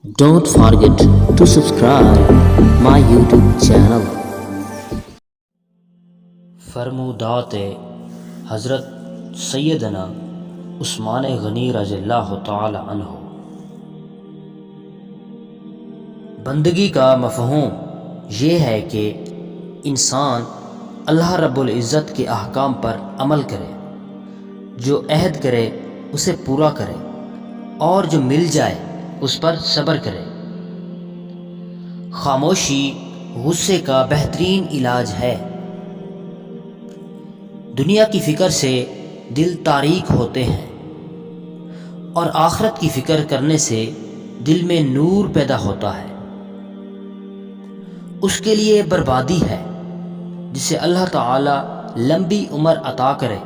Don't forget to subscribe my YouTube channel. فرمودات حضرت سیدنا عثمان غنی رضی اللہ تعالی عنہ۔ بندگی کا مفہوم یہ ہے کہ انسان اللہ رب العزت کے احکام پر عمل کرے، جو عہد کرے اسے پورا کرے اور جو مل جائے اس پر صبر کرے۔ خاموشی غصے کا بہترین علاج ہے۔ دنیا کی فکر سے دل تاریک ہوتے ہیں اور آخرت کی فکر کرنے سے دل میں نور پیدا ہوتا ہے۔ اس کے لیے بربادی ہے جسے اللہ تعالی لمبی عمر عطا کرے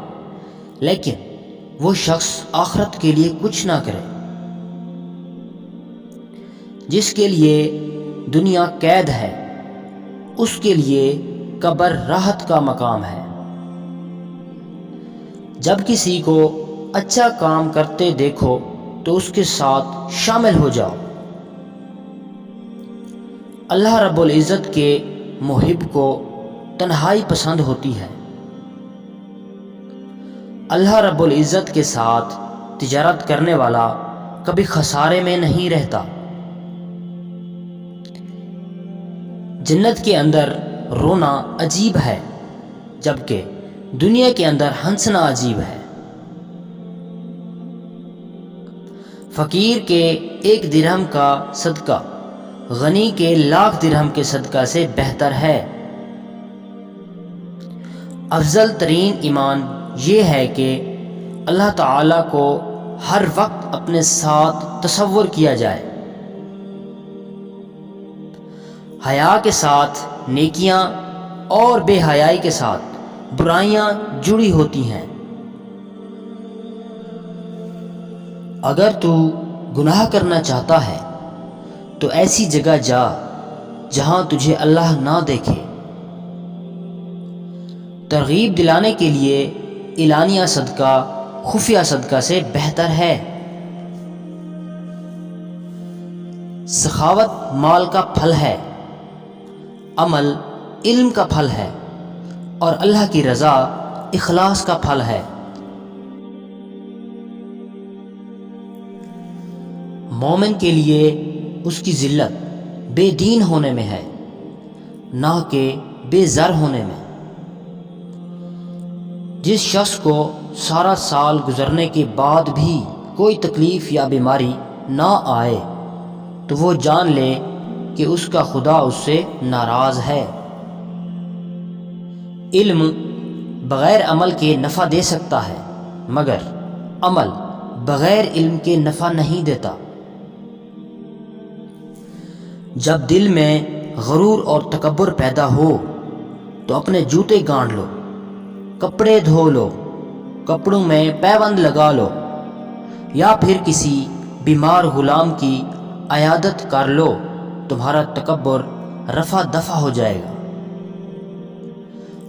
لیکن وہ شخص آخرت کے لیے کچھ نہ کرے۔ جس کے لیے دنیا قید ہے اس کے لیے قبر راحت کا مقام ہے۔ جب کسی کو اچھا کام کرتے دیکھو تو اس کے ساتھ شامل ہو جاؤ۔ اللہ رب العزت کے محب کو تنہائی پسند ہوتی ہے۔ اللہ رب العزت کے ساتھ تجارت کرنے والا کبھی خسارے میں نہیں رہتا۔ جنت کے اندر رونا عجیب ہے جبکہ دنیا کے اندر ہنسنا عجیب ہے۔ فقیر کے 1 درہم کا صدقہ غنی کے 1,00,000 درہم کے صدقہ سے بہتر ہے۔ افضل ترین ایمان یہ ہے کہ اللہ تعالی کو ہر وقت اپنے ساتھ تصور کیا جائے۔ حیا کے ساتھ نیکیاں اور بے حیائی کے ساتھ برائیاں جڑی ہوتی ہیں۔ اگر تو گناہ کرنا چاہتا ہے تو ایسی جگہ جا جہاں تجھے اللہ نہ دیکھے۔ ترغیب دلانے کے لیے اعلانیہ صدقہ خفیہ صدقہ سے بہتر ہے۔ سخاوت مال کا پھل ہے، عمل علم کا پھل ہے اور اللہ کی رضا اخلاص کا پھل ہے۔ مومن کے لیے اس کی ذلت بے دین ہونے میں ہے نہ کہ بے زر ہونے میں۔ جس شخص کو سارا سال گزرنے کے بعد بھی کوئی تکلیف یا بیماری نہ آئے تو وہ جان لے کہ اس کا خدا اس سے ناراض ہے۔ علم بغیر عمل کے نفع دے سکتا ہے مگر عمل بغیر علم کے نفع نہیں دیتا۔ جب دل میں غرور اور تکبر پیدا ہو تو اپنے جوتے گانڈ لو، کپڑے دھو لو، کپڑوں میں پیوند لگا لو یا پھر کسی بیمار غلام کی عیادت کر لو، تمہارا تکبر رفع دفع ہو جائے گا۔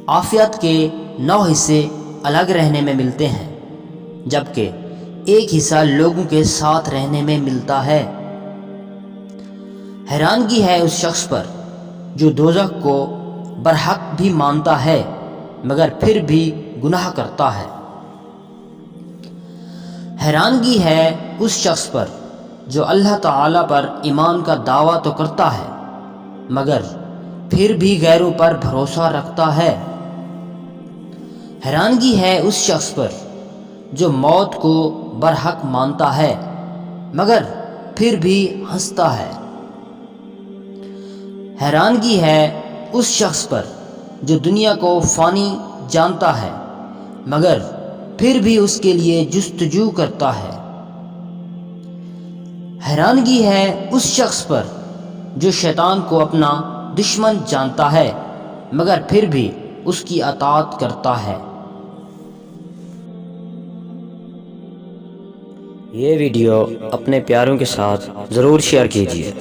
عافیت کے 9 حصے الگ رہنے میں ملتے ہیں جبکہ 1 حصہ لوگوں کے ساتھ رہنے میں ملتا ہے۔ حیرانگی ہے اس شخص پر جو دوزخ کو برحق بھی مانتا ہے مگر پھر بھی گناہ کرتا ہے۔ حیرانگی ہے اس شخص پر جو اللہ تعالی پر ایمان کا دعویٰ تو کرتا ہے مگر پھر بھی غیروں پر بھروسہ رکھتا ہے۔ حیرانگی ہے اس شخص پر جو موت کو برحق مانتا ہے مگر پھر بھی ہنستا ہے۔ حیرانگی ہے اس شخص پر جو دنیا کو فانی جانتا ہے مگر پھر بھی اس کے لیے جستجو کرتا ہے۔ حیرانگی ہے اس شخص پر جو شیطان کو اپنا دشمن جانتا ہے مگر پھر بھی اس کی اطاعت کرتا ہے۔ یہ ویڈیو اپنے پیاروں کے ساتھ ضرور شیئر کیجیے۔